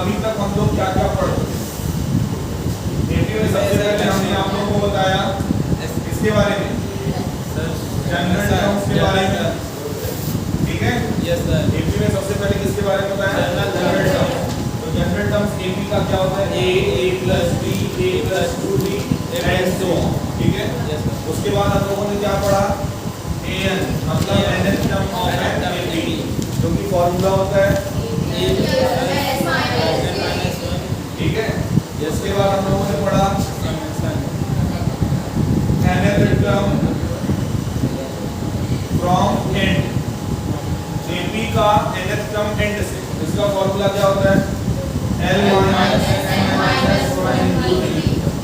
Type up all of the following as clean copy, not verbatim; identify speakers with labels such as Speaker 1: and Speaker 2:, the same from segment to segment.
Speaker 1: अभी तक हम लोग क्या क्या पढ़ चुके हैं? एपी में सबसे पहले हमने आप लोगों को बताया इसके बारे में, जनरल टर्म्स के बारे में, ठीक है?
Speaker 2: Yes sir.
Speaker 1: एपी में सबसे पहले किसके बारे में बताया? General terms. तो जनरल टर्म्स एपी का क्या होता है? a plus b a plus 2b and so on, ठीक है?
Speaker 2: Yes sir.
Speaker 1: उसके बाद हम लोगों ने क्या पढ़ा? an मतलब nth term of an AP, जो कि फॉर्मूला होता है, ठीक है? उसके बाद हम लोगों ने पढ़ा nth term from and, AP का nth टर्म एंड से, इसका फॉर्मूला क्या होता है? L minus n minus 1 into d,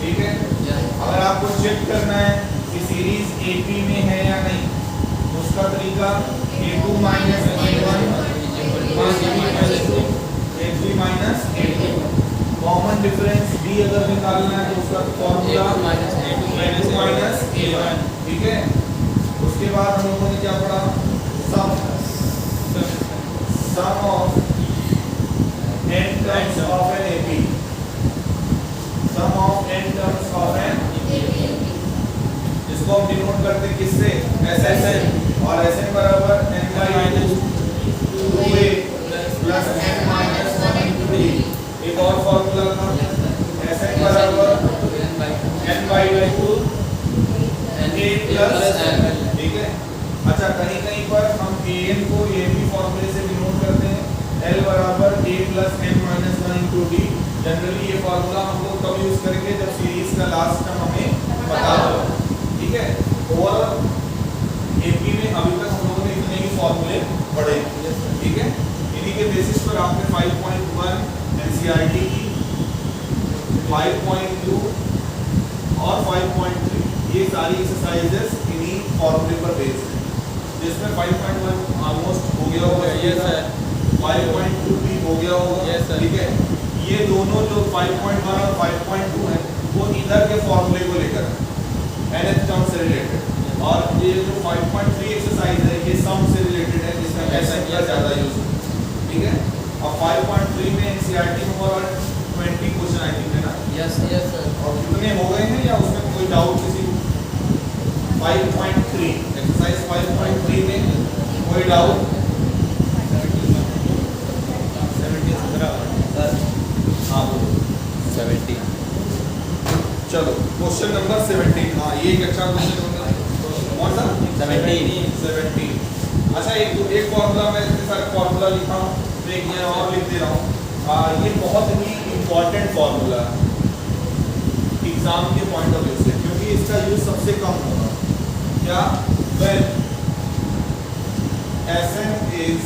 Speaker 1: ठीक है? अगर आपको चेक करना है कि सीरीज एपी में है या नहीं, तो उसका तरीका a2 minus a1 a3 minus a2, common difference d अगर निकालना है तो उसका फॉर्मूला a2 माइनस a1, ठीक है? उसके बाद हम लोगों ने क्या पढ़ा? सम of n terms of an AP, sum of n terms of an AP, इसको हम डिनोट करते हैं किससे? SN, और SN बराबर n by 2a plus n minus 1 into d। एक और फॉर्मूला था SN बराबर n by 2 a plus n, ठीक है? अच्छा, कहीं कहीं पर हम an को AP फॉर्मूले से डिनोट करते हैं, L बराबर a plus n minus 1 into D. Generally ये फार्मूला हम लोग कब यूज करेंगे? जब सीरीज का लास्ट टर्म हमें पता हो, ठीक है? और एपी में अभी तक हम लोगों ने इतने ही फॉर्मूले पढ़े, ठीक है? इन्हीं के बेसिस पर आपने 5.1 एनसीईआरटी की, 5.2 और 5.3 ये सारी एक्सरसाइजेस इन्हीं फॉर्मूले पर बेस्ड है, जिसमें 5.1 ऑलमोस्ट हो गया होगा, ये सर 5.2 भी हो गया होगा, ठीक है? ये दोनों जो 5.1 और 5.2 है वो इधर के फॉर्मूले को लेकर है, nth टर्म से रिलेटेड, और ये जो 5.3 एक्सरसाइज है ये सम से रिलेटेड है, जिसमें ऐसा किया ज़्यादा यूज है, ठीक है? और 5.3 में एनसीईआरटी में और 20 क्वेश्चन आई थिंक है ना?
Speaker 2: Yes yes sir.
Speaker 1: और कितने हो गए हैं या उसमें कोई डाउट किसी को? 5.3 एक्सरसाइज 5.3 में कोई डाउट? हाँ बोलो।
Speaker 2: 70।
Speaker 1: चलो क्वेश्चन नंबर 17, हाँ ये एक अच्छा क्वेश्चन होगा। कौन सा? 17। अच्छा, एक फॉर्मूला मैं इतने सारे फॉर्मूला लिखा हूँ, तो एक ये और लिख दे रहा हूँ। ये बहुत ही इम्पोर्टेंट फॉर्मूला है एग्जाम के पॉइंट ऑफ व्यू से, क्योंकि इसका यूज सबसे कम होगा। क्या? when Sn is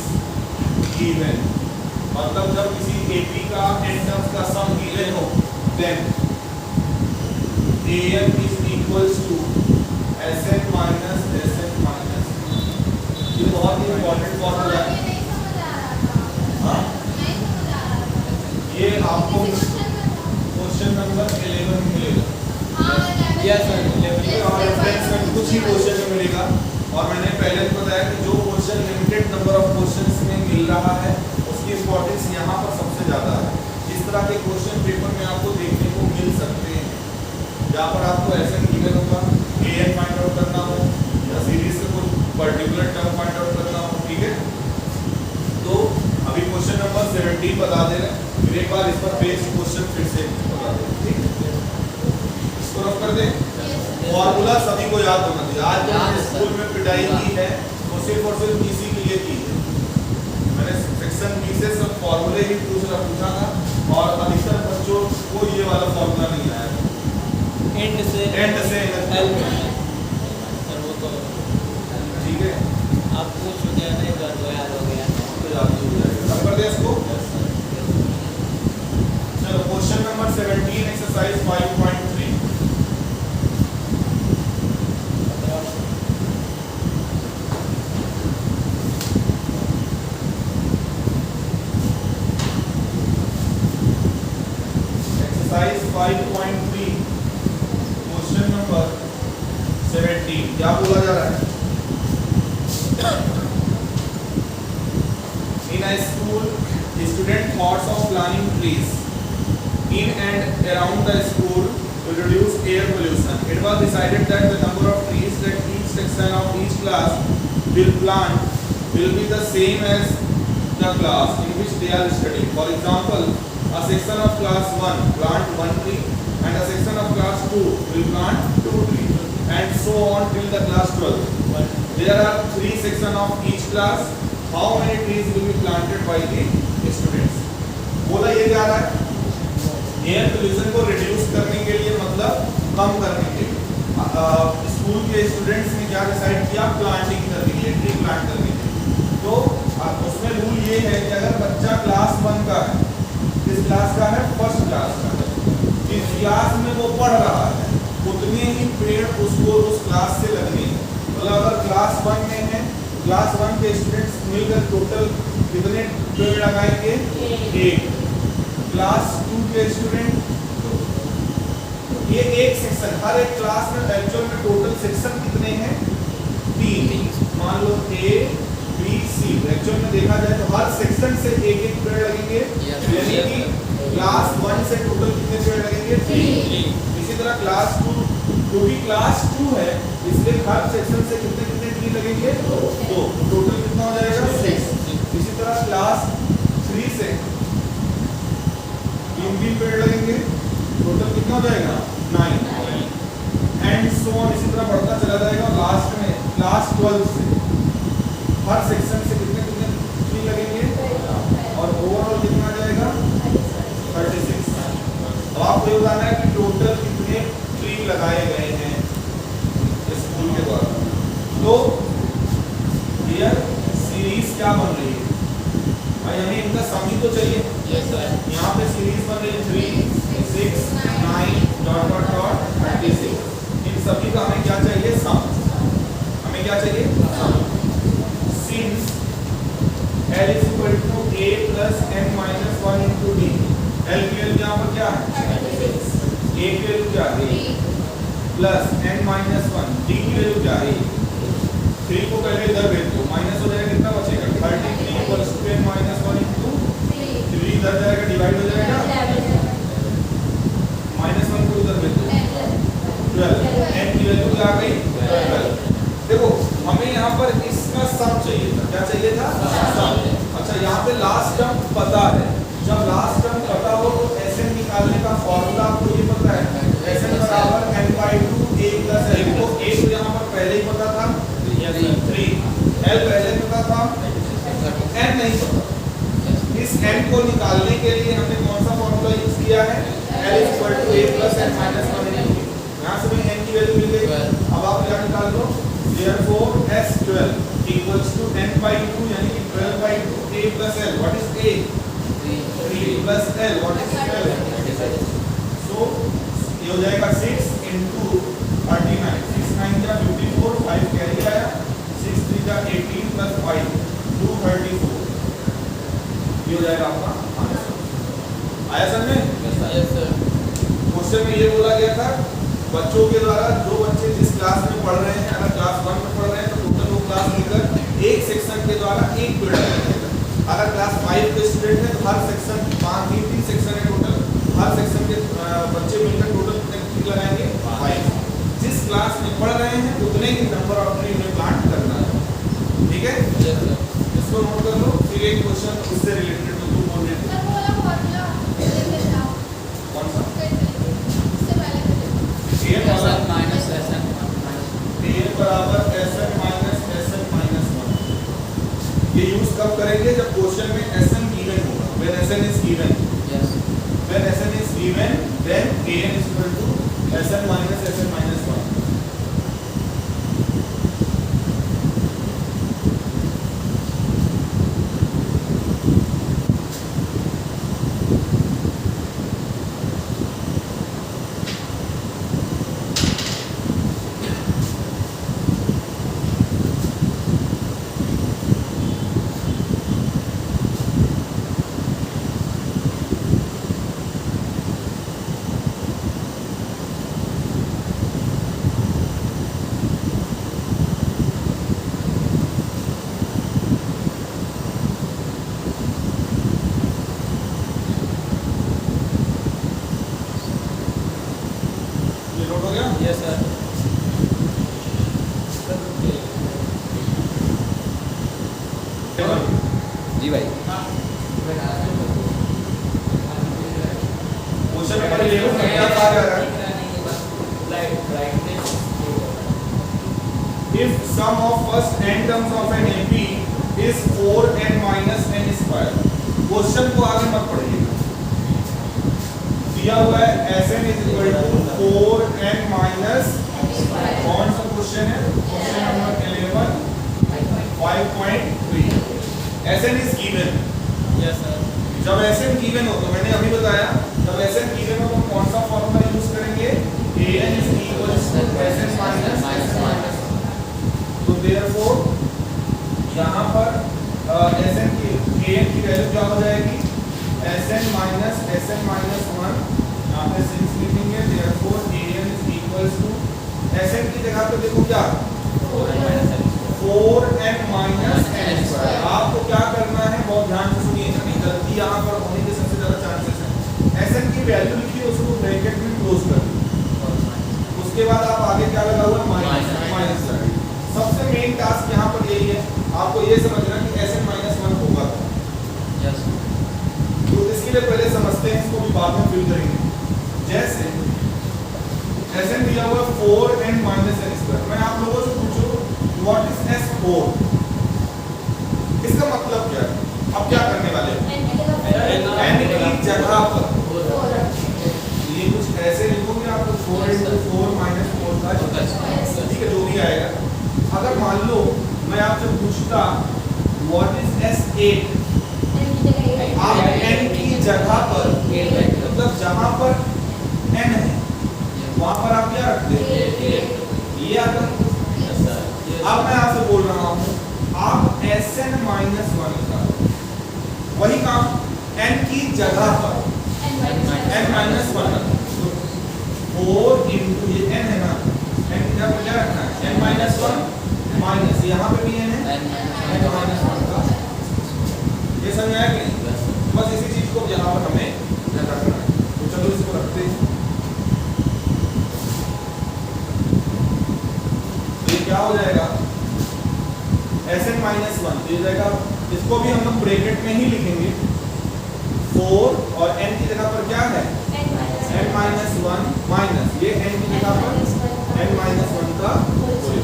Speaker 1: given, मतलब जब किसी एपी का n टर्म्स का सम गिवन हो, then an is equals to Sn minus Sn minus, ये बहुत ही इम्पोर्टेंट फॉर्मूला है। हाँ, ये आपको क्वेश्चन नंबर 11 में मिलेगा।
Speaker 2: यस सर, 11
Speaker 1: और रेफरेंस में कुछ ही क्वेश्चन में मिलेगा, और मैंने पहले भी बताया कि जो question limited number of questions में मिल रहा है उसकी इंपॉर्टेंस यहाँ पर सबसे ज़्यादा है। इस तरह के क्वेश्चन पेपर में आपको देखने को मिल सकते हैं, जहाँ पर आपको ऐसा गिवन होगा an फाइंड आउट करना हो या सीरीज से कोई पर्टिकुलर टर्म फाइंड आउट करना हो, ठीक है? तो अभी क्वेश्चन नंबर 17 बता दे रहे हैं, फिर एक बार इस पर बेस्ड क्वेश्चन फिर से बता दे, ठीक है? इसको रफ कर दें। फॉर्मूला सभी को याद होना चाहिए। आज जो स्कूल में पिटाई की है वो सिर्फ और सिर्फ इसी के लिए की है। मैंने सेक्शन बी से सब फॉर्मूले ही पूछा था, और अधिकतर बच्चों को ये वाला फॉर्मूला नहीं आया
Speaker 2: एंड से
Speaker 1: सर,
Speaker 2: वो तो
Speaker 1: ठीक है?
Speaker 2: आप पूछ चुके हैं, नहीं कर दो, याद हो गया
Speaker 1: तो याद हो जाएगा। रफ कर दे इसको। चलो question number 17 exercise 5.3। Exercise 5.3 question number 17 क्या बोला जा रहा है? In a school, student thoughts of planting trees in and around the school to reduce air pollution. It was decided that the number of trees that each section of each class will plant will be the same as the class in which they are studying. For example, a section of class 1 plant 1 tree and a section of class 2 will plant 2 trees and so on till the class 12. There are 3 sections of each class. How many trees will be planted by the students? बोला ये जा रहा है air pollution को reduce करने के लिए, मतलब कम करने के लिए स्कूल के स्टूडेंट्स ने क्या डिसाइड किया, प्लांटिंग करने के लिए, ट्री प्लांट करने के लिए। तो उसमें रूल ये है कि अगर बच्चा क्लास 1 का है, किस क्लास का है, फर्स्ट क्लास का है, जिस क्लास में वो पढ़ रहा है उतने ही पेड़ उसको उस क्लास से लगने हैं। मतलब अगर क्लास 1 में है, क्लास 1 के स्टूडेंट्स मिलकर टोटल कितने पेड़ लगाएंगे, 1। क्लास 2 के स्टूडेंट, ये एक सेक्शन, हर एक क्लास में एक्चुअल में टोटल सेक्शन कितने हैं, 3। मान लो A B C, एक्चुअल में देखा जाए तो हर सेक्शन से एक पेड़ लगेंगे, यानी कि क्लास 1 से टोटल कितने पेड़ लगेंगे, 3। इसी तरह क्लास 2, क्योंकि क्लास 2 है इसलिए हर सेक्शन से कितने ट्री लगेंगे, 2। टोटल कितना हो जाएगा, 6। इसी तरह क्लास 3 से 3 पेड़ लगेंगे, टोटल कितना हो जाएगा, 9 एंड सो ऑन। इसी तरह बढ़ता चला जाएगा। लास्ट में क्लास 12 से हर सेक्शन से कितने ट्री लगेंगे और ओवरऑल कितना आ जाएगा, 36। अब आपको ये बताना है कि टोटल कितने ट्री लगाए गए हैं स्कूल के द्वारा। तो ये सीरीज क्या बन रही है भाई, हमें इनका सम ही तो चाहिए। यहाँ पे सीरीज बन रही है 3 6 9 डॉट डॉट डॉट 36। इन सभी का हमें क्या चाहिए, सम। हमें क्या चाहिए, sum. Since L is equal to A plus n minus 1 into D, L की वैल्यू यहाँ पर क्या है, A की वैल्यू क्या है, प्लस n minus 1, D की वैल्यू क्या है, 3 को पहले इधर भेज दो, माइनस हो जाएगा, कितना बचेगा, 33 equals to n minus 1 into 3 इधर जाएगा, डिवाइड हो जाएगा, -1 को इधर भेज दो, 12। n की वैल्यू क्या आ गई, 12। देखो हमें यहाँ पर इसका सम चाहिए था, क्या चाहिए था, सम। अच्छा यहाँ पे लास्ट टर्म पता है, जब लास्ट टर्म पता हो तो Sn निकालने का फॉर्मूला आपको ये पता है, Sn बराबर n/2 A plus L। तो A तो यहाँ पर पहले ही पता था, 3, L पहले पता था, n नहीं पता। इस n को निकालने के लिए हमने कौन सा फॉर्मूला यूज किया है, L equal to A plus n minus 1 in. यहाँ से हमें n की वैल्यू मिल गई। अब आप क्या निकाल लो, therefore S12 equals to n/2, यानी कि 12/2 A plus L। What is A? 3 plus L, what is 12? So ये हो जाएगा 6 into 39, 6 9 जा 54, 5 कैरी आया, 6 3 जा 18 plus 5 234। ये हो जाएगा आपका आंसर। आया सर में?
Speaker 2: Yes sir.
Speaker 1: क्वेश्चन में ये बोला गया था बच्चों के द्वारा, जो बच्चे जिस क्लास में पढ़ रहे हैं, अगर क्लास 1 में पढ़ रहे हैं तो टोटल वो क्लास लेकर एक सेक्शन के द्वारा एक पेड़ लगाएगा। अगर क्लास 5 के स्टूडेंट है तो हर सेक्शन 3 सेक्शन है टोटल, हर सेक्शन के बच्चे मिलकर टोटल कितने लगाएंगे, 5। जिस क्लास में पढ़ रहे हैं उतने ही नंबर ऑफ ट्री उन्हें प्लांट करना है। ठीक है, इसको नोट कर लो। फिर एक क्वेश्चन उससे रिलेटेड तो तुम बोल रहे थे, कौन सा, A बराबर
Speaker 2: माइनस Sn
Speaker 1: A बराबर Sn माइनस Sn माइनस 1। ये यूज कब करेंगे, जब क्वेश्चन में Sn गिवन होगा। When Sn is given,
Speaker 2: yes,
Speaker 1: when Sn is given, then An is equal to Sn minus 1। Note हो गया?
Speaker 2: Yes sir. जी भाई।
Speaker 1: क्वेश्चन नंबर 11 में क्या कहा जा रहा है? If sum of first n terms of an AP is 4n minus n square, question को आगे मत पढ़िएगा। दिया हुआ है Sn is equal to 4n minus, कौन सा क्वेश्चन है? Question number 11 5.3। Sn is given।
Speaker 2: Yes sir.
Speaker 1: जब Sn given हो तो मैंने अभी बताया, जब Sn given हो तो हम कौन सा फॉर्मूला यूज करेंगे? An is equal to Sn minus S। तो therefore यहाँ पर Sn की An की वैल्यू क्या हो जाएगी? Sn minus Sn minus 1, यहाँ पे सिंस लिखेंगे, therefore An is equal to Sn की जगह पे देखो क्या 4n minus n square। आपको क्या करना है, बहुत ध्यान से सुनिए, नहीं गलती यहाँ पर होने के सबसे ज्यादा चांसेस है। Sn की वैल्यू लिखिए, उसको ब्रैकेट में क्लोज कर दीजिए, उसके बाद आप आगे क्या लगा हुआ माइनस लगाइए। सबसे मेन टास्क यहाँ पर यही है, आपको ये समझना कि Sn minus 1 होगा।
Speaker 2: यस।
Speaker 1: तो इसके लिए पहले समझते हैं, इसको भी बाद में फिल करेंगे। जैसे Sn दिया हुआ 4n minus n square, मैं आप लोगों से पूछूं व्हाट इज S4, इसका मतलब क्या है? अब क्या करने वाले हैं? n की जगह पर ये कुछ ऐसे लिखोगे आप, 4 into 4 minus 4 का, ठीक है, जो भी आएगा। अगर मान लो मैं आपसे पूछता व्हाट इज S8, आप n की जगह पर, मतलब जहां पर n है वहां पर आप क्या रखते हैं? ये आता। अब मैं आपसे बोल रहा हूं आप Sn minus 1 निकालो, वही काम n की जगह पर n minus 1 रखो। 4 into ये n है ना, n की जगह पर क्या रखना है? n minus 1 माइनस, यहाँ पे भी n है, n minus 1 का। ये समझ आया कि नहीं? बस इसी चीज को यहाँ पर हमें रखना है। तो चलो इसको रखते हैं। क्या हो जाएगा? Sn minus 1 तो ये जाएगा, इसको भी हम लोग ब्रैकेट में ही लिखेंगे। 4 और n की जगह पर क्या है? n minus 1 माइनस ये n की जगह पर n minus 1 का होल।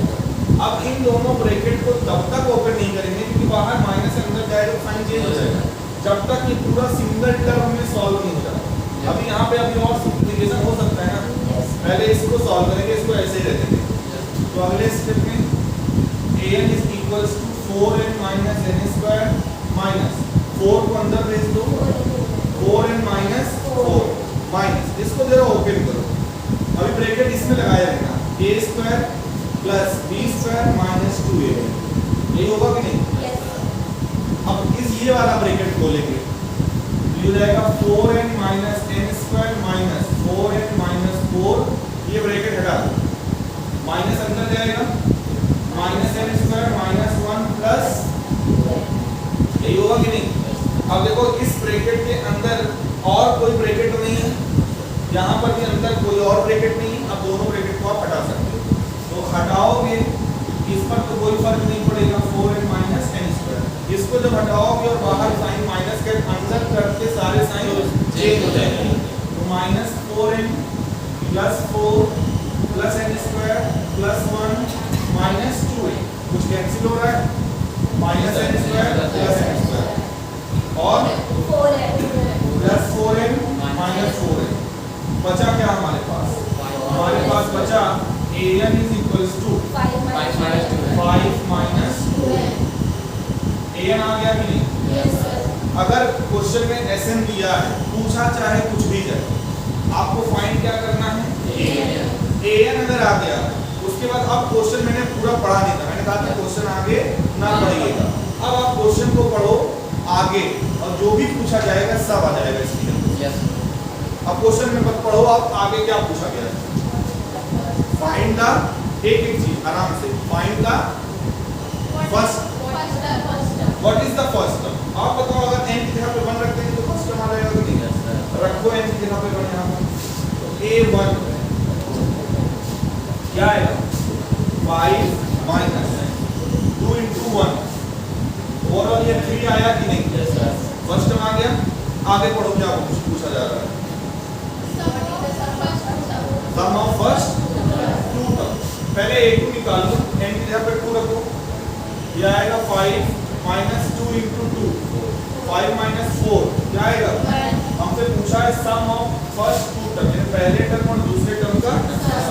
Speaker 1: अब इन दोनों ब्रैकेट को तब तक ओपन नहीं करेंगे क्योंकि बाहर माइनस अंदर जाएगा तो साइन चेंज हो जाएगा, जब तक ये पूरा सिंगल टर्म में सॉल्व नहीं हो जाता। अभी यहाँ पे अभी और सिंपलीफिकेशन हो सकता है ना, पहले इसको सॉल्व करेंगे, इसको ऐसे ही रह देंगे। तो अगले स्टेप में An is equals to 4n minus n square minus 4 को अंदर भेज दो, 4n minus 4 माइनस, इसको जरा ओपन करो। अभी ब्रैकेट इसमें लगाया रहना, a square plus b square minus 2a, यही होगा कि नहीं? अब इस ये वाला ब्रैकेट खोलेंगे तो ये जाएगा 4n minus n square minus 4n minus 4, ये ब्रैकेट हटा दो, माइनस अंदर जाएगा, minus n square minus 1 plus, यही होगा कि नहीं? अब देखो इस ब्रैकेट के अंदर और कोई ब्रैकेट नहीं है, यहाँ पर भी अंदर कोई और ब्रैकेट नहीं है। अब दोनों ब्रैकेट को आप हटा सकते हो, तो हटाओगे इस पर तो कोई फर्क नहीं पड़ेगा, 4n माइनस n स्क्वायर। इसको जब हटाओगे और बाहर साइन माइनस के अंदर करके सारे साइन चेंज हो जाएंगे, तो minus 4n plus 4 plus n square plus 1 minus 2a, कुछ कैंसिल हो रहा है, minus n square plus n square और प्लस 4n माइनस 4n, बचा क्या हमारे पास? हमारे पास बचा an is equals to 5 minus 2n। an आ गया कि नहीं? अगर क्वेश्चन में Sn दिया है, पूछा चाहे कुछ भी जाए, आपको फाइंड क्या करना है? an अगर आ गया, उसके बाद अब क्वेश्चन मैंने पूरा पढ़ा नहीं था, मैंने कहा था क्वेश्चन आगे ना पढ़िएगा। अब आप क्वेश्चन को पढ़ो आगे और जो भी पूछा जाएगा सब आ जाएगा इसके अंदर। अब क्वेश्चन में मत पढ़ो, आप आगे क्या पूछा गया है, फाइंड द, एक एक चीज आराम से, find the first, what is the first term. आप बताओ अगर n की जगह पे 1 रखते हैं तो फर्स्ट टर्म आ जाएगा कि नहीं? रखो n की जगह पे 1 यहाँ पर, तो a1 क्या आएगा 5 माइनस 2 into 1 ओवरऑल ये 3 आया कि नहीं?
Speaker 2: Yes sir.
Speaker 1: फर्स्ट टर्म आ गया। आगे पढ़ो क्या पूछा जा रहा है। सम ऑफ फर्स्ट 2 टर्म। पहले a2 निकाल लो, n की जगह पे 2 रखो। ये आएगा 5 माइनस 2 into 2 5 माइनस 4 क्या आएगा? हमसे पूछा है सम ऑफ फर्स्ट 2 टर्म, यानी पहले टर्म और दूसरे टर्म का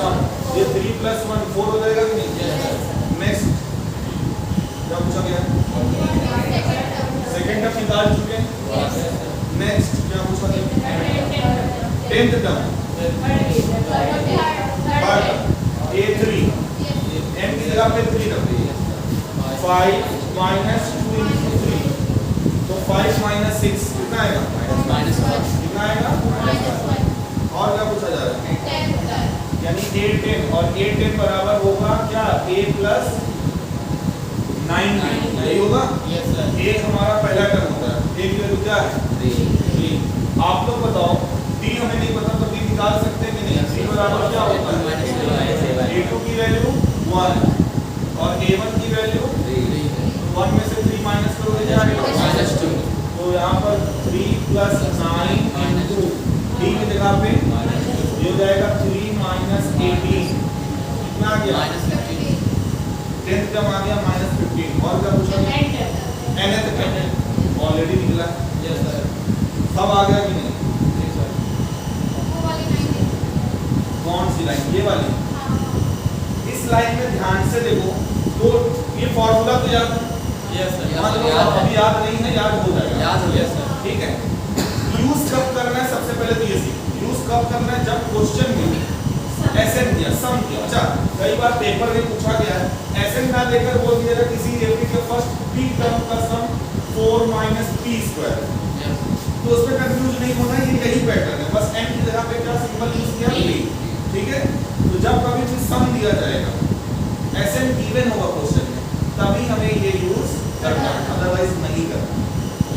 Speaker 1: सम। ये 3 + 1 4 हो जाएगा कि नहीं? नेक्स्ट क्या पूछा गया? सेकंड टर्म निकाल चुके हैं। नेक्स्ट क्या पूछा गया? 10th टर्म a3 n की जगह पे 3 रख दीजिए। 5 माइनस 2 into 3 तो 5 माइनस 6 कितना आएगा?
Speaker 2: -1
Speaker 1: कितना आएगा? और क्या पूछा जा रहा है? यानी a10 और a10 बराबर होगा क्या? a + 9 यही होगा।
Speaker 2: Yes sir.
Speaker 1: a हमारा पहला टर्म होता है। a की वैल्यू क्या है? 3। आप लोग बताओ, d हमें नहीं पता तो d निकाल सकते हैं कि नहीं? d बराबर क्या होता है? a2 की वैल्यू 1 और a1 की वैल्यू 1 में से 3 माइनस करोगे क्या आएगा?
Speaker 2: -2
Speaker 1: तो यहाँ पर 3 + 9 into d की जगह पे ये हो जाएगा 3 माइनस 18 कितना आ गया?
Speaker 2: -15
Speaker 1: 10th टर्म आ गया -15। और क्या पूछा गया? nth टर्म ऑलरेडी निकला।
Speaker 2: Yes sir.
Speaker 1: सब आ गया कि नहीं?
Speaker 2: Yes sir.
Speaker 1: कौन सी लाइन? ये वाली। इस लाइन में ध्यान से देखो तो ये फॉर्मूला तो याद है।
Speaker 2: Yes sir.
Speaker 1: अभी याद नहीं है, याद हो जाएगा।
Speaker 2: याद हो गया सर।
Speaker 1: ठीक है। यूज कब करना है? सबसे पहले तो ये सीखो। यूज कब करना है? जब क्वेश्चन में एसएन दिया, सम दिया। अच्छा, कई बार पेपर में पूछा गया है एसएन ना लेकर बोल दिया किसी एपी के फर्स्ट p टर्म का सम 4 माइनस p²। तो उसमें कंफ्यूज नहीं होना, ये यही पैटर्न है। बस n की जगह पे क्या सिंबल यूज किया? p। ठीक है। तो जब कभी भी सम दिया जाएगा, एसएन गिवन होगा क्वेश्चन में, तभी हमें ये यूज करना है, अदरवाइज नहीं करना।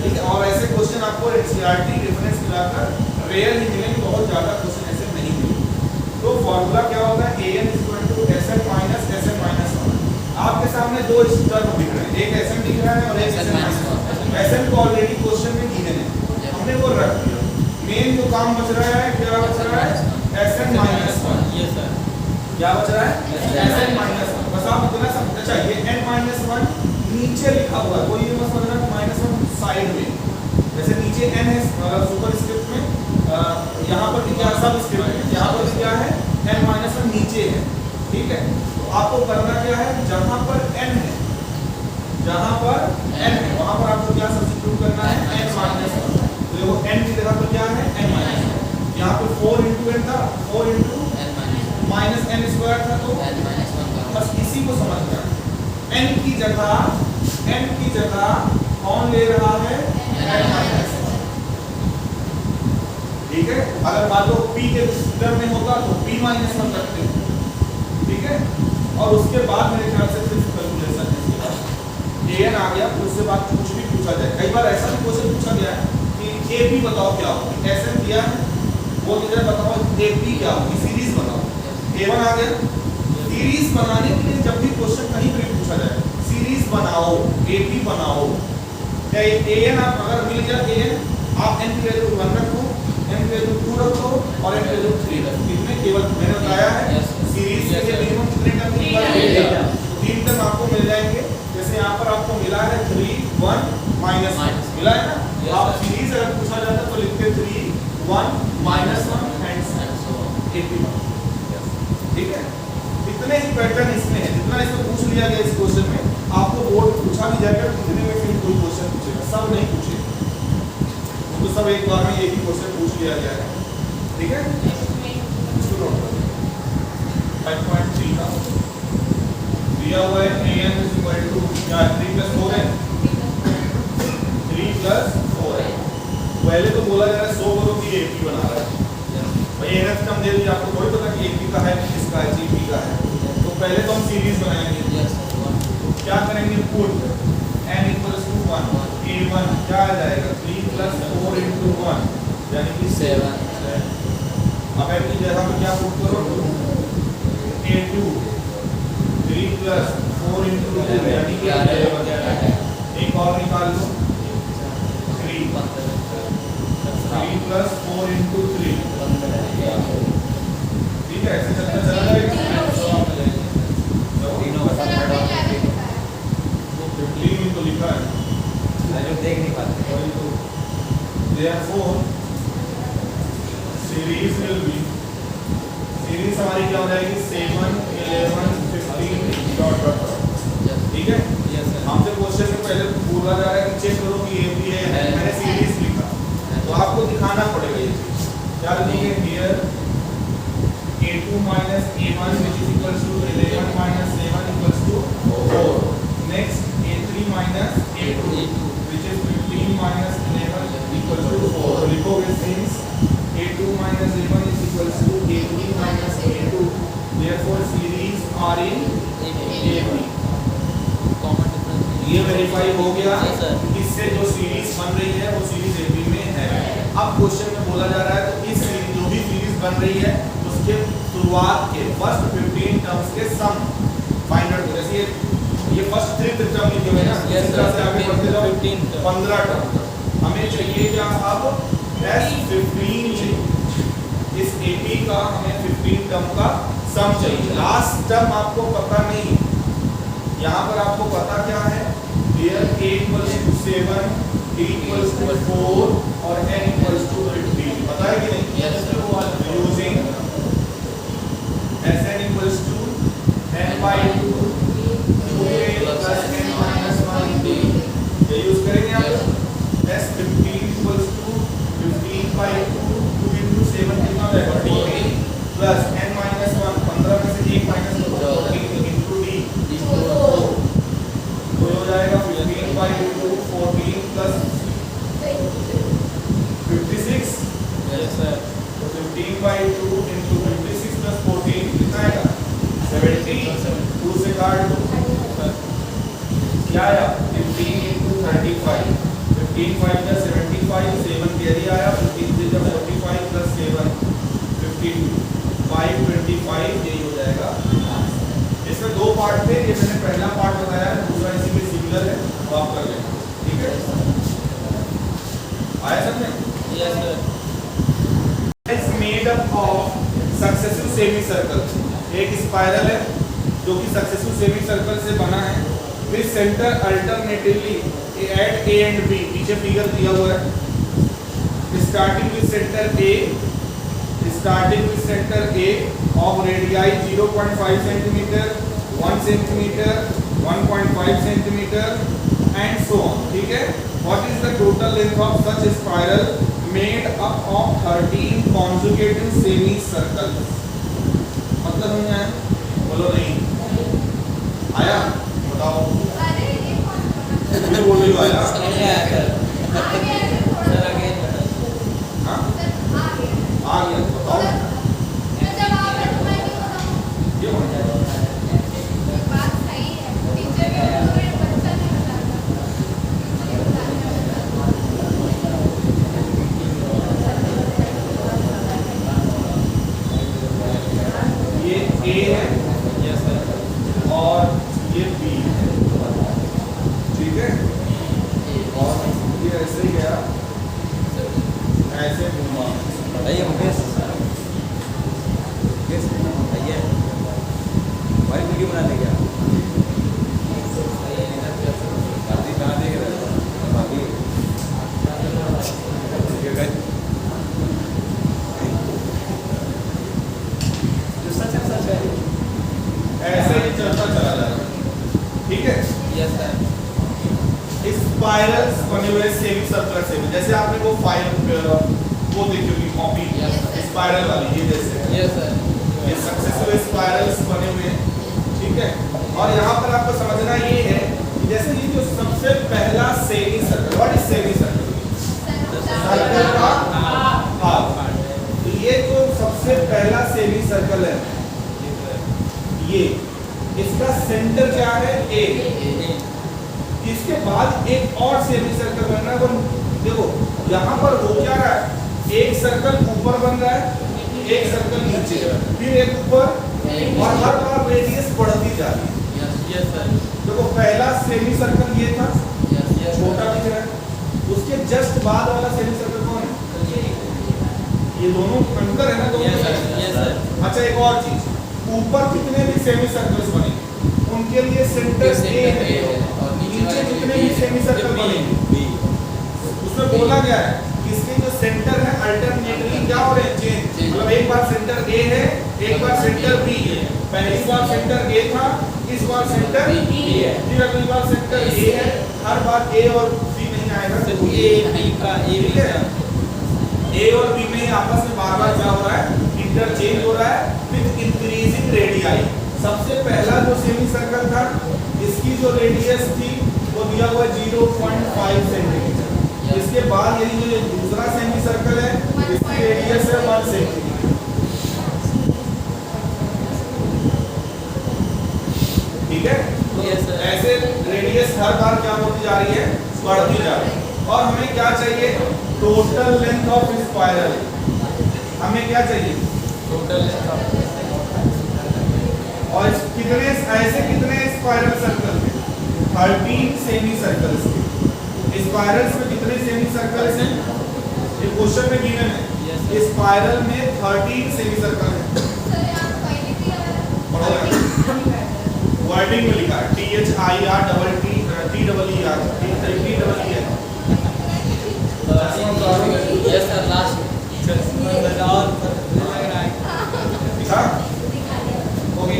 Speaker 1: ठीक है। और ऐसे क्वेश्चन आपको एनसीईआरटी रेफरेंस मिलाकर रेयर ही मिलेंगे, बहुत ज्यादा क्वेश्चन ऐसे नहीं मिलेंगे। तो फॉर्मूला क्या होता है? an = sn minus sn minus 1। आपके सामने दो टर्म दिख रहे हैं, एक sn दिख रहा है और एक sn माइनस 1। sn को ऑलरेडी क्वेश्चन में गिवन है, हमने वो रख दिया। मेन जो काम बच रहा है, क्या बच रहा है? sn minus 1।
Speaker 2: Yes sir.
Speaker 1: क्या बच रहा है? sn minus 1। बस आप इतना समझ। अच्छा, ये n माइनस 1 नीचे लिखा हुआ है, कोई ये मत समझना -1 साइड में। जैसे नीचे n है सुपर स्क्रिप्ट में, यहाँ पर भी क्या सब स्क्रिप्ट है, यहाँ पर भी क्या है? n-1 नीचे है। ठीक है। तो आपको करना क्या है? जहाँ पर n है, जहाँ पर n है वहाँ पर आपको क्या सब्स्टिट्यूट करना है? n-1। तो देखो n की जगह पर क्या है? n-1। यहाँ पर 4 into n था, 4 into -n² था, तो बस इसी को समझना है। n की जगह कौन ले रहा है? n-1। ठीक है। अगर मान लो p के टर्म में होता तो p-1 रखते हैं। ठीक है। और उसके बाद मेरे ख्याल से सिर्फ कैलकुलेशन है। इसके बाद an आ गया, तो उससे बाद कुछ भी पूछा जाए। कई बार ऐसा भी क्वेश्चन पूछा गया है कि AP बताओ क्या होगी, SN दिया है, वो इधर बताओ AP क्या होगी, सीरीज बताओ। A1 आ गया। सीरीज बनाने के लिए जब भी क्वेश्चन कहीं पर पूछा जाए, सीरीज बनाओ, AP बनाओ। an आप अगर मिल गया an, आप n की वैल्यू 1 रखो, n की वैल्यू 2 रखो और n की वैल्यू 3 रखो। कितने? केवल मैंने बताया है सीरीज के लिए मिनिमम कितने टर्म निकलेगा? 3 टर्म आपको मिल जाएंगे। जैसे यहाँ पर आपको मिला है 3 1 -1 मिला है ना। आप सीरीज अगर पूछा जाता तो लिखते 3 1 -1 एंड सो AP। ठीक है। इतने ही पैटर्न इसमें है, जितना इसमें पूछ लिया गया इस क्वेश्चन में, आपको बोर्ड पूछा भी जाएगा कितने में फिर कोई क्वेश्चन पूछेगा, सब नहीं पूछेगा। तो सब एक बार में एक ही क्वेश्चन पूछ लिया गया है। ठीक है। इसको नोट कर 5.3 का दिया हुआ है an क्या 3 + 4 है, 3 + 4 है। पहले तो बोला जा रहा है 100 करो कि AP बना रहा है भाई। nth टर्म दे दिया, आपको थोड़ी पता कि AP का है कि किसका है, GP का है। तो पहले तो हम सीरीज बनाएंगे। तो क्या करेंगे? पुट n = 1 a1 क्या आ जाएगा? 3 + 4 into 1 यानी कि 7। अब n की जगह पे क्या पुट करो? a2 प्लस 4 इंटू 2 यानी कि एक और निकाल लो 3 प्लस 4 इंटू 3 ठीक है, ऐसे चलता चला जाएगा। 15 तो लिखा है,
Speaker 2: देख नहीं पाते।
Speaker 1: therefore series will be, series हमारी क्या हो जाएगी 7 11 15 डॉट डॉट डॉट। ठीक है, हमसे क्वेश्चन में पहले बोला जा रहा है कि चेक करो कि ए बी है, मैंने सीरीज लिखा तो आपको दिखाना पड़ेगा ये चीज। क्या लिखेंगे here a2 minus a1 which is equals to 11 minus 7 equals to 4. Next a3 minus a2 which is 15 minus 11 equals to 4. तो लिखोगे since a2 minus a1 is equals to a3 minus a2, therefore series are in ab. ये verify हो गया, इससे जो series बन रही है वो सीरीज AB में है। अब क्वेश्चन में बोला जा रहा है तो इस सीरीज जो भी सीरीज बन रही है उसके शुरुआत के फर्स्ट 15 टर्म्स के सम फाइंड आउट करें। जैसे ये फर्स्ट 3 टर्म लिखे हुए हैं ना, इस तरह से आगे बढ़ते जाओ 15 टर्म तक। हमें चाहिए क्या अब S15 चाहिए, इस AB का हमें 15 टर्म का सम चाहिए। लास्ट टर्म आपको पता नहीं, यहाँ पर आपको पता क्या है here a equals to 7, d equals to 4 और n equals to 15, पता है कि नहीं?
Speaker 2: Yes sir.
Speaker 1: Using Sn equals to n by 2 2a plus n minus 1d, ये यूज करेंगे आप। S15 equals to 15 by 2 2 into 7 कितना हो जाएगा 14 plus n minus 1 15 में से 1 माइनस 14 into d तो हो जाएगा 15 by 2 14 plus 56।
Speaker 2: Yes sir.
Speaker 1: तो 15 by 2 into 56 plus 14 कितना आएगा 70। 2 से काट दो क्या आया 15 into 35, 15 5 plus 75 7 कैरी आया, 15 से जब 45 plus 7 52 525 यही हो जाएगा। इसमें दो पार्ट थे, ये मैंने पहला पार्ट बताया, दूसरा इसी में सिमिलर है, तो आप कर लेना। ठीक है, आया समझ में?
Speaker 2: Yes sir.
Speaker 1: It's made up of successive semi circles। एक स्पाइरल है जो कि सक्सेसिव सेमी सर्कल से बना है, with centre alternatively at A and B. पीछे फिगर दिया हुआ है। Starting with centre A, starting with center A of radii 0.5 centimeter, 1 centimeter, 1.5 centimeter and so on। ठीक है, what is the total length of such a spiral made up of 13 consecutive semicircles? मतलब समझ आया? बोलो नहीं आया, बताओ। बोल रही हो आया? हाँ आ गया, बताओ। ये हो जाएगा। ये A है
Speaker 2: Yes sir.
Speaker 1: और ये B है, ठीक है। और ये ऐसे ही गया, ऐसे घूमा।
Speaker 2: बताइए मुकेश, बताइए भाई वीडियो बनाने क्या शादी कहाँ देख रहे हो भाभी? जो सच है सच है,
Speaker 1: ऐसे ही चलता चला जाएगा। ठीक है,
Speaker 2: यस सर।
Speaker 1: स्पाइरल्स बने हुए सेमी सर्कुलर से, जैसे आपने वो फाइल वो देखी होगी कॉपी स्पाइरल वाली, ये जैसे
Speaker 2: यस सर।
Speaker 1: ये सक्सेसिव स्पाइरल्स बने हुए हैं। ठीक है, और यहाँ पर आपको समझना ये है कि जैसे ये जो सबसे पहला semi circle, what is semi circle? Circle का हाफ। तो ये जो सबसे पहला सेमी सर्कल है, ये इसका सेंटर क्या है ए। इसके बाद एक और सेमी सर्कल बन रहा है, वो देखो यहाँ पर हो क्या रहा है, एक सर्कल ऊपर बन रहा है, एक सर्कल नीचे, फिर एक ऊपर, और हर बार रेडियस बढ़ती जा रही है।
Speaker 2: Yes sir.
Speaker 1: देखो पहला सेमी सर्कल ये था,
Speaker 2: यस
Speaker 1: छोटा दिख रहा है, उसके जस्ट बाद वाला सेमी सर्कल कौन है? ये दोनों अंतर है ना, दोनों
Speaker 2: यस
Speaker 1: में।
Speaker 2: सर।
Speaker 1: अच्छा एक और चीज, ऊपर कितने भी सेमी सर्कल्स बनेंगे उनके लिए सेंटर ए है,
Speaker 2: और
Speaker 1: नीचे जितने भी सेमी सर्कल बनेंगे
Speaker 2: बी।
Speaker 1: उसमें बोला गया है कि इसके जो सेंटर है अल्टरनेटली क्या हो रहे हैं, चेंज। मतलब एक बार सेंटर ए है, एक बार सेंटर बी है। पहली बार सेंटर ए था, इस बार सेंटर बी है, फिर अगली बार सेंटर ए है। हर बार ए और बी नहीं आएगा,
Speaker 2: तो ए बी का ए बी का
Speaker 1: ए और बी में आपस में बार-बार क्या हो रहा है, इंटरचेंज हो रहा है विद इंक्रीजिंग रेडियाई। सबसे पहला जो सेमी सर्कल था इसकी जो रेडियस थी वो दिया हुआ 0.5 सेंटीमीटर। इसके बाद यही जो ये दूसरा सेमी सर्कल है इसकी रेडियस है 1 सेंटीमीटर। ठीक है,
Speaker 2: यस सर।
Speaker 1: ऐसे रेडियस हर बार क्या होती जा रही है, बढ़ती जा रही है। और हमें क्या चाहिए, टोटल लेंथ ऑफ स्पाइरल। हमें क्या चाहिए,
Speaker 2: टोटल लेंथ ऑफ
Speaker 1: और कितने ऐसे कितने स्पाइरल सर्कल थे, 13 सेमी सर्कल्स थे। स्पाइरल्स में कितने सेमी सर्कल्स हैं, ये क्वेश्चन में गिवन है। स्पाइरल में 13 सेमी सर्कल हैं। वर्डिंग में लिखा है THIRTTER
Speaker 2: yes sir. Last
Speaker 1: okay,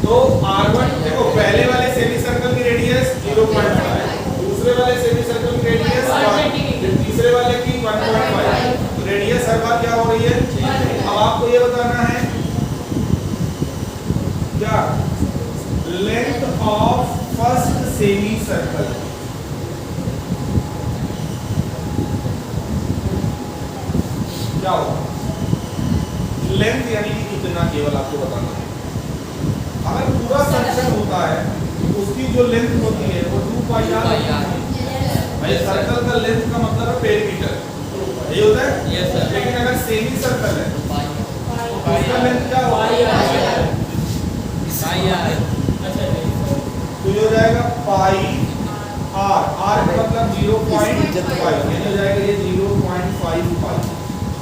Speaker 1: तो R1 देखो पहले वाले सेमी सर्कल की रेडियस 0.5, दूसरे वाले सेमी सर्कल की रेडियस 1, फिर तीसरे वाले की 1.5। तो रेडियस हर बार क्या हो रही है। अब आपको ये बताना है क्या, length of first semi circle. क्या होगा, लेंथ यानी कि कितना, केवल आपको बताना है। अगर पूरा सेक्शन होता है तो उसकी जो लेंथ होती है वो 2 पाई आर। भाई सर्कल का लेंथ का मतलब है पेरीमीटर, ये होता है।
Speaker 2: Yes sir.
Speaker 1: लेकिन अगर सेमी सर्कल है तो उसका लेंथ क्या होगा, तो ये हो जाएगा पाई आर। आर का मतलब 0.5, यानी हो जाएगा ये 0.5 पाई।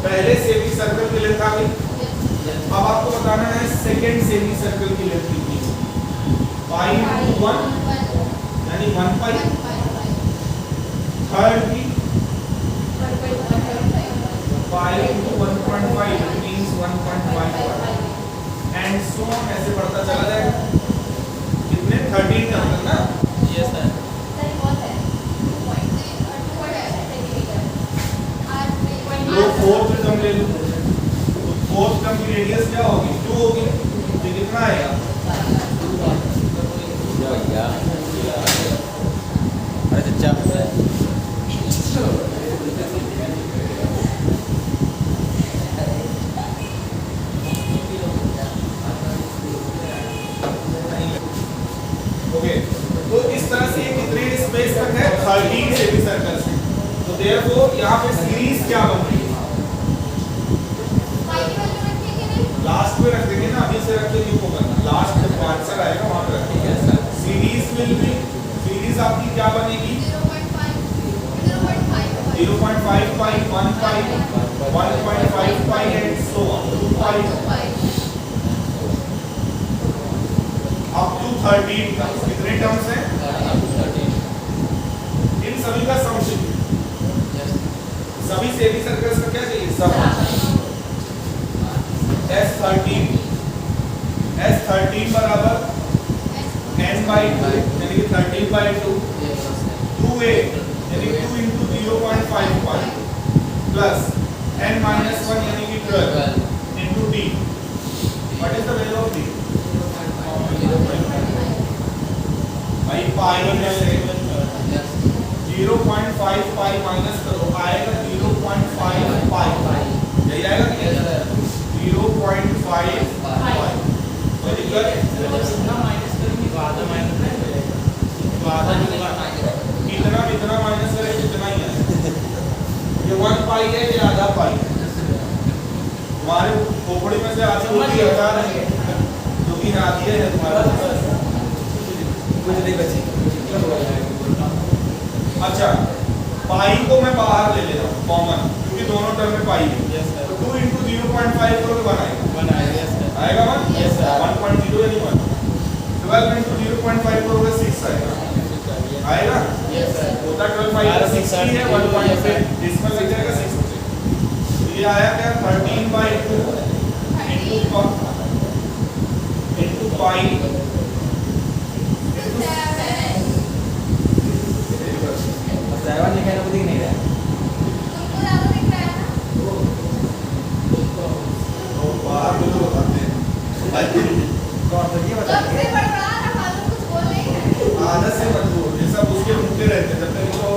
Speaker 1: पहले सेमी सर्कल की लेंथ आ गई। अब आपको बताना है सेकंड सेमी सर्कल की लेंथ कितनी होगी, पाई इंटू 1 यानी 1 पाई। थर्ड की pi into 1.5 means 1.5 and so on, ऐसे बढ़ता चला जाएगा। कितने 13 का मतलब ना।
Speaker 2: Yes sir.
Speaker 1: लो फोर्थ टर्म ले लो, तो फोर्थ टर्म की रेडियस क्या होगी, 2 होगी। तो कितना आएगा,
Speaker 2: अरे चचा
Speaker 1: ओके। तो इस तरह से कितने स्पेस तक है, 13 सेमी सर्कल्स है। तो देयरफॉर यहाँ पे सीरीज क्या बन रही है, लास्ट में रख देंगे ना, अभी से रख के यू को करना, लास्ट जब आंसर आएगा वहां पे रखेंगे। सीरीज विल बी, सीरीज आपकी क्या बनेगी, 0.5 pi, 1 pi, 1.5 pi and so on, 2 pi up to 13 terms. कितने टर्म्स हैं, इन सभी का सम चाहिए। सभी सेमी सर्कल्स का क्या चाहिए, सम। S13 बराबर n/2 यानी कि 13/2 2a यानी 2 into 0.5 पाई प्लस n-1 यानी कि 12 into d। What is the value of d? भाई पाई में 0.5 पाई माइनस करो, आएगा 0.5 पाई। यही आएगा कि 0.5 पाई। कितना कितना माइनस करें कितना ही है। ये 1 पाई है, ये आधा पाई है। तुम्हारे खोपड़ी में से आधी रोटी हटा देंगे जो कि आधी है तुम्हारे।
Speaker 2: कुछ नहीं बची
Speaker 1: अच्छा पाई को मैं बाहर ले लेता हूँ कॉमन, क्योंकि दोनों टर्म में पाई है।
Speaker 2: Yes, sir.
Speaker 1: तो 2 into 0.5 करोगे 1 आएगा।
Speaker 2: वन आएगा। Yes sir.
Speaker 1: आएगा 1?
Speaker 2: Yes, sir.
Speaker 1: 1.0 यानी 1। 12 into 0.5 करोगे 6 आएगा। आएगा?
Speaker 2: Yes sir.
Speaker 1: होता 12 5 का 60 है, 1.5 इसमें लग जाएगा 6। तो ये आया क्या 13/2 into पाई
Speaker 2: सेवन लिखा है ना, वो दिख नहीं रहा है।
Speaker 1: तो बाहर में तो बताते हैं
Speaker 2: कौन सा ये बता दीजिए।
Speaker 1: आदत से मत बोल, ये सब उसके मुक्के रहते हैं। जब तक इनको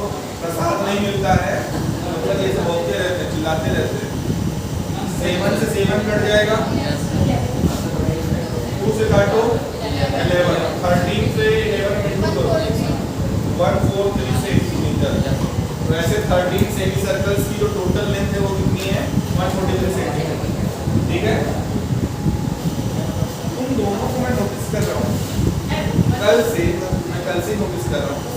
Speaker 1: प्रसाद नहीं मिलता है तब तक ये सब बोलते रहते हैं, चिल्लाते रहते हैं। 7 से 7 कट जाएगा, 2 से काटो 11, 13 से 11 इंटू करो 143 से 80 मीटर। तो ऐसे 13 सेमी सर्कल्स की जो टोटल लेंथ है वो कितनी है 143 सेंटीमीटर। ठीक है, तुम दोनों को मैं नोटिस कर रहा हूँ, मैं कल से नोटिस कर रहा हूँ।